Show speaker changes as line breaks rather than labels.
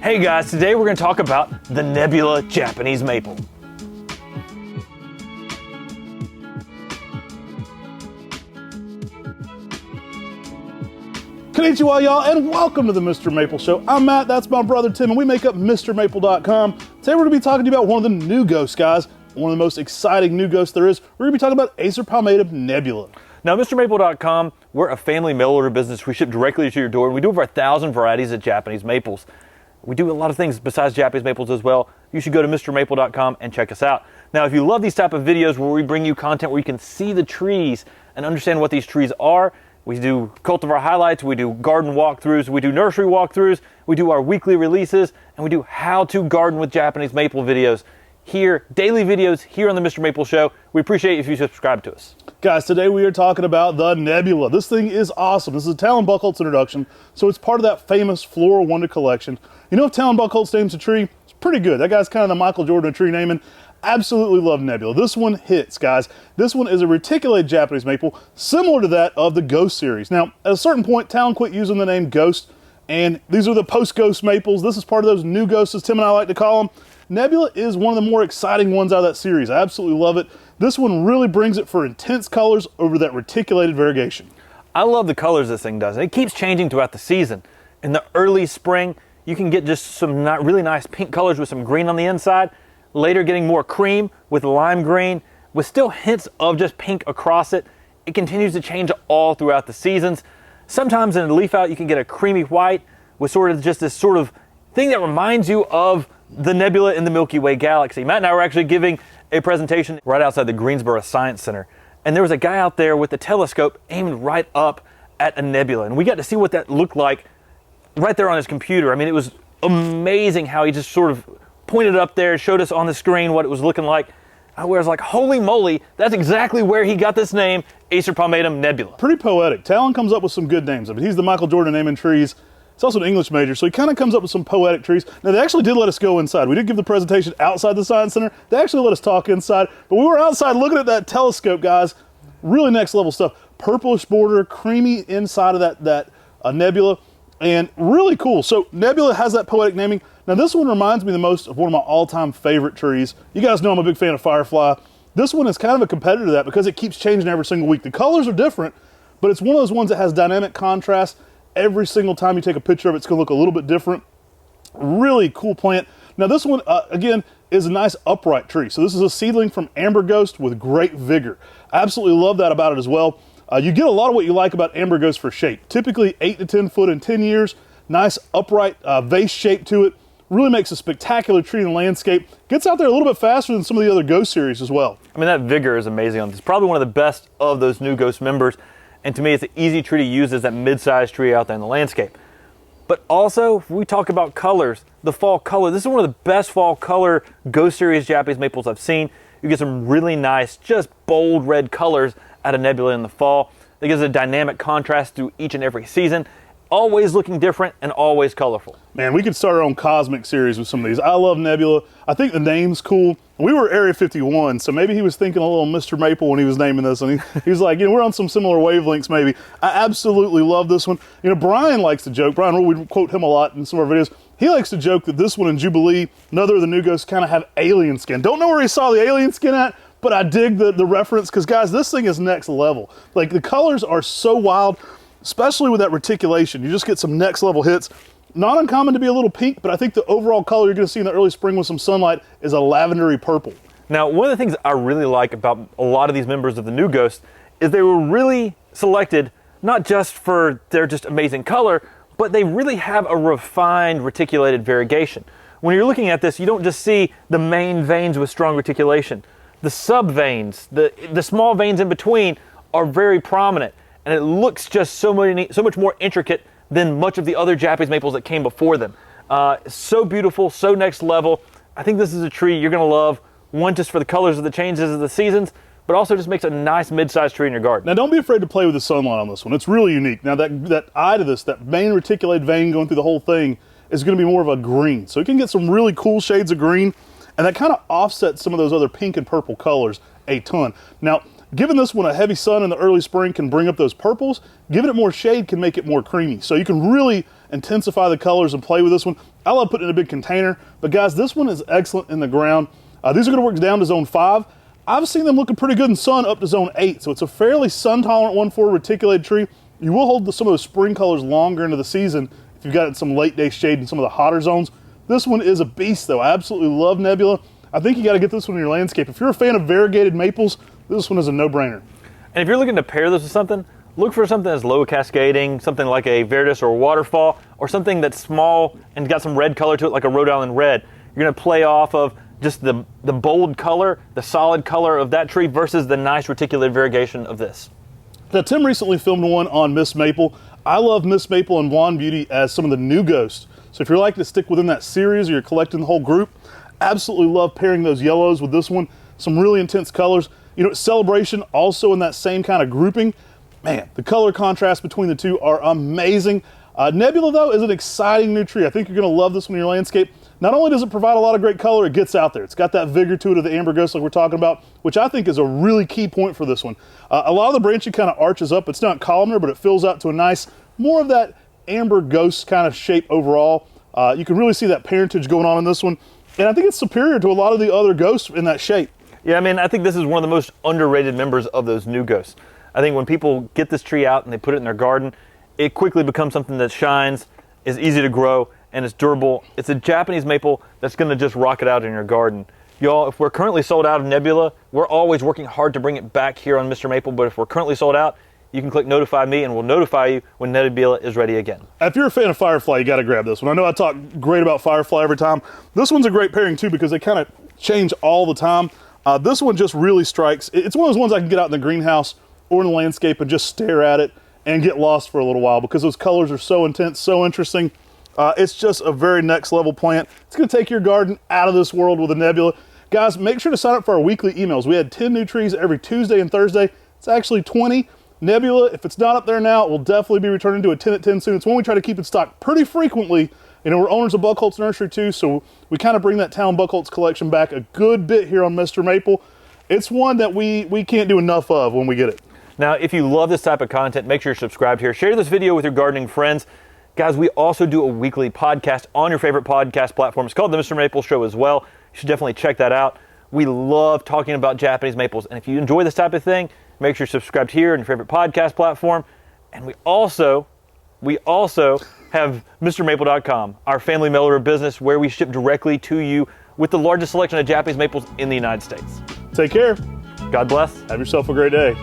Hey guys, today we're going to talk about the Nebula Japanese maple.
Konnichiwa, y'all, and welcome to the MrMaple Show. I'm Matt, that's my brother Tim, and we make up MrMaple.com. Today we're going to be talking to you about one of the new ghosts, guys. One of the most exciting new ghosts there is. We're going to be talking about Acer Palmatum Nebula.
Now, MrMaple.com, we're a family mail order business. We ship directly to your door, and we do over 1,000 varieties of Japanese maples. We do a lot of things besides Japanese maples as well. You should go to MrMaple.com and check us out. Now, if you love these type of videos where we bring you content where you can see the trees and understand what these trees are, we do cultivar highlights, we do garden walkthroughs, we do nursery walkthroughs, we do our weekly releases, and we do how to garden with Japanese maple videos here, daily videos here on the MrMaple Show. We appreciate it if you subscribe to us.
Guys, today we are talking about the Nebula. This thing is awesome. This is a Talon Buchholz introduction, so it's part of that famous Floral Wonder collection. You know, if Talon Buchholz names a tree, it's pretty good. That guy's kind of the Michael Jordan of tree naming. Absolutely love Nebula. This one hits, guys. This one is a reticulated Japanese maple, similar to that of the Ghost series. Now, at a certain point, Talon quit using the name Ghost, and these are the post-Ghost maples. This is part of those new ghosts, as Tim and I like to call them. Nebula is one of the more exciting ones out of that series. I absolutely love it. This one really brings it for intense colors over that reticulated variegation.
I love the colors this thing does, and it keeps changing throughout the season. In the early spring, you can get just some really nice pink colors with some green on the inside. Later, getting more cream with lime green, with still hints of just pink across it. It continues to change all throughout the seasons. Sometimes in a leaf out, you can get a creamy white with sort of just this sort of thing that reminds you of the nebula in the Milky Way galaxy. Matt and I were actually giving a presentation right outside the Greensboro Science Center, and there was a guy out there with the telescope aimed right up at a nebula, and we got to see what that looked like right there on his computer. I mean, it was amazing how he just sort of pointed up there, showed us on the screen what it was looking like. I was like, holy moly, that's exactly where he got this name, Acer Palmatum Nebula.
Pretty poetic. Talon comes up with some good names. I mean, he's the Michael Jordan naming trees. He's also an English major, so he kind of comes up with some poetic trees. Now, they actually did let us go inside. We did give the presentation outside the Science Center. They actually let us talk inside, but we were outside looking at that telescope, guys. Really next level stuff. Purplish border, creamy inside of that nebula, and really cool. So Nebula has that poetic naming. Now, this one reminds me the most of one of my all-time favorite trees. You guys know I'm a big fan of Firefly. This one is kind of a competitor to that because it keeps changing every single week. The colors are different, but it's one of those ones that has dynamic contrast. Every single time you take a picture of it, it's going to look a little bit different. Really cool plant. Now, this one, again, is a nice upright tree. So this is a seedling from Amber Ghost with great vigor. I absolutely love that about it as well. You get a lot of what you like about Amber Ghost for shape. Typically 8 to 10 foot in 10 years. Nice upright vase shape to it. Really makes a spectacular tree in the landscape. Gets out there a little bit faster than some of the other Ghost series as well.
I mean, that vigor is amazing. It's probably one of the best of those new Ghost members. And to me, it's an easy tree to use as that mid-sized tree out there in the landscape. But also, if we talk about colors, the fall color, this is one of the best fall color Ghost series Japanese maples I've seen. You get some really nice, just bold red colors out of Nebula in the fall. It gives a dynamic contrast through each and every season. Always looking different and always colorful.
Man, we could start our own cosmic series with some of these. I love Nebula. I think the name's cool. We were Area 51, so maybe he was thinking a little Mr. Maple when he was naming this, and he was like, you know, we're on some similar wavelengths maybe. I absolutely love this one. You know, Brian likes to joke. Brian, we quote him a lot in some of our videos. He likes to joke that this one and Jubilee, another of the new ghosts, kind of have alien skin. Don't know where he saw the alien skin at, but I dig the reference because, guys, this thing is next level. Like, the colors are so wild, especially with that reticulation. You just get some next level hits. Not uncommon to be a little pink, but I think the overall color you're going to see in the early spring with some sunlight is a lavendery purple.
Now, one of the things I really like about a lot of these members of the new Ghost is they were really selected not just for their just amazing color, but they really have a refined reticulated variegation. When you're looking at this, you don't just see the main veins with strong reticulation. The sub-veins, the small veins in between are very prominent, and it looks just so much more intricate than much of the other Japanese maples that came before them. So beautiful, so next level. I think this is a tree you're going to love, one, just for the colors of the changes of the seasons, but also just makes a nice mid-sized tree in your garden.
Now, don't be afraid to play with the sunlight on this one. It's really unique. Now, that eye to this, that main reticulated vein going through the whole thing is going to be more of a green. So you can get some really cool shades of green, and that kind of offsets some of those other pink and purple colors a ton. Now, Giving this one a heavy sun in the early spring can bring up those purples. Giving it more shade can make it more creamy. So you can really intensify the colors and play with this one. I love putting it in a big container, but guys, this one is excellent in the ground. These are gonna work down to zone 5. I've seen them looking pretty good in sun up to zone 8, so it's a fairly sun-tolerant one for a reticulated tree. You will hold some of those spring colors longer into the season if you've got some late day shade in some of the hotter zones. This one is a beast though. I absolutely love Nebula. I think you gotta get this one in your landscape. If you're a fan of variegated maples, this one is a no-brainer.
And if you're looking to pair this with something, look for something that's low cascading, something like a Verdus or a Waterfall, or something that's small and got some red color to it, like a Rhode Island Red. You're gonna play off of just the bold color, the solid color of that tree versus the nice reticulated variegation of this.
Now, Tim recently filmed one on MrMaple. I love MrMaple and Wand Beauty as some of the new ghosts. So if you're like to stick within that series or you're collecting the whole group, absolutely love pairing those yellows with this one. Some really intense colors. You know, Celebration also in that same kind of grouping. Man, the color contrast between the two are amazing. Nebula though is an exciting new tree. I think you're gonna love this one in your landscape. Not only does it provide a lot of great color, it gets out there. It's got that vigor to it of the amber ghost like we're talking about, which I think is a really key point for this one. A lot of the branching kind of arches up. It's not columnar, but it fills out to a nice, more of that amber ghost kind of shape overall. You can really see that parentage going on in this one. And I think it's superior to a lot of the other ghosts in that shape.
Yeah, I mean, I think this is one of the most underrated members of those new ghosts. I think when people get this tree out and they put it in their garden, it quickly becomes something that shines, is easy to grow, and it's durable. It's a Japanese maple that's gonna just rock it out in your garden. Y'all, if we're currently sold out of Nebula, we're always working hard to bring it back here on MrMaple, but if we're currently sold out, you can click notify me and we'll notify you when Nebula is ready again.
If you're a fan of Firefly, you gotta grab this one. I know I talk great about Firefly every time. This one's a great pairing too because they kind of change all the time. This one just really strikes. It's one of those ones I can get out in the greenhouse or in the landscape and just stare at it and get lost for a little while because those colors are so intense, so interesting. It's just a very next level plant. It's gonna take your garden out of this world with a Nebula. Guys, make sure to sign up for our weekly emails. We had 10 new trees every Tuesday and Thursday. It's actually 20. Nebula, if it's not up there now, it will definitely be returning to a 10 at 10 soon. It's one we try to keep in stock pretty frequently. You know, we're owners of Buckholz Nursery too, so we kind of bring that Town Buckholz collection back a good bit here on MrMaple. It's one that we can't do enough of when we get it.
Now, if you love this type of content, make sure you're subscribed here. Share this video with your gardening friends. Guys, we also do a weekly podcast on your favorite podcast platform. It's called the MrMaple Show as well. You should definitely check that out. We love talking about Japanese maples, and if you enjoy this type of thing, make sure you're subscribed here on your favorite podcast platform. And we also have MrMaple.com, our family mail order business where we ship directly to you with the largest selection of Japanese maples in the United States.
Take care.
God bless.
Have yourself a great day.